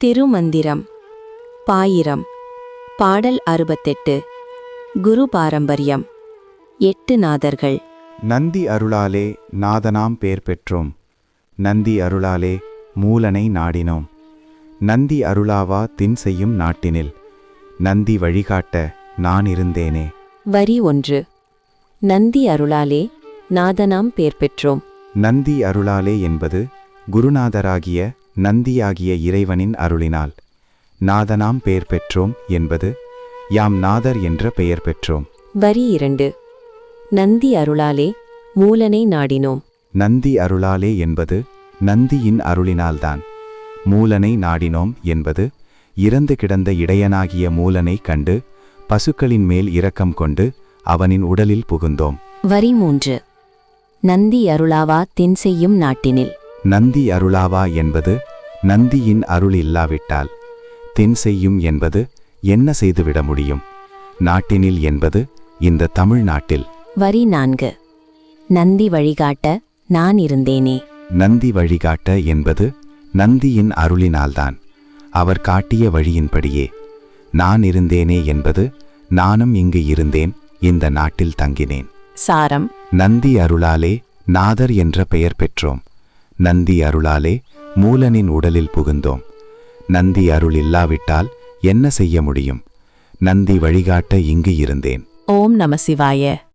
திருமந்திரம் பாயிரம் பாடல் 68 குரு பாரம்பரியம் 8 நாதர்கள். நந்தி அருளாலே நாதனாம் பேர் பெற்றோம். நந்தி அருளாலே மூலனை நாடினோம். நந்தி அருளாவா தின் செய்யும் நாட்டினில். நந்தி வழிகாட்ட நான் இருந்தேனே. வரி 1. நந்தி அருளாலே நாதனாம் பேர் பெற்றோம். நந்தி அருளாலே என்பது குருநாதராகிய நந்தியாகிய இறைவனின் அருளினால். நாதனாம் பெயர் பெற்றோம் என்பது யாம் நாதர் என்ற பெயர் பெற்றோம். வரி 2. நந்தி அருளாலே மூலனை நாடினோம். நந்தி அருளாலே என்பது நந்தியின் அருளினால்தான். மூலனை நாடினோம் என்பது இறந்து கிடந்த இடையனாகிய மூலனை கண்டு பசுக்களின் மேல் இரக்கம் கொண்டு அவனின் உடலில் புகுந்தோம். வரி 3. நந்தி அருளாவா தின் செய்யும் நாட்டினில். நந்தி அருளாவா என்பது நந்தியின் அருள் இல்லாவிட்டால் தின் செய்யும் என்பது என்ன செய்துவிட முடியும். நாட்டினில் என்பது இந்த தமிழ்நாட்டில். வரி 4. நந்தி வழிகாட்ட நான் இருந்தேனே. நந்தி வழிகாட்ட என்பது நந்தியின் அருளினால்தான். அவர் காட்டிய வழியின்படியே நான் இருந்தேனே என்பது நானும் இங்கு இருந்தேன், இந்த நாட்டில் தங்கினேன். சாரம். நந்தி அருளாலே நாதர் என்ற பெயர் பெற்றோம். நந்தி அருளாலே மூலனின் உடலில் புகுந்தோம். நந்தி அருள் இல்லாவிட்டால் என்ன செய்ய முடியும். நந்தி வழிகாட்ட இங்கு இருந்தேன். ஓம் நம சிவாய.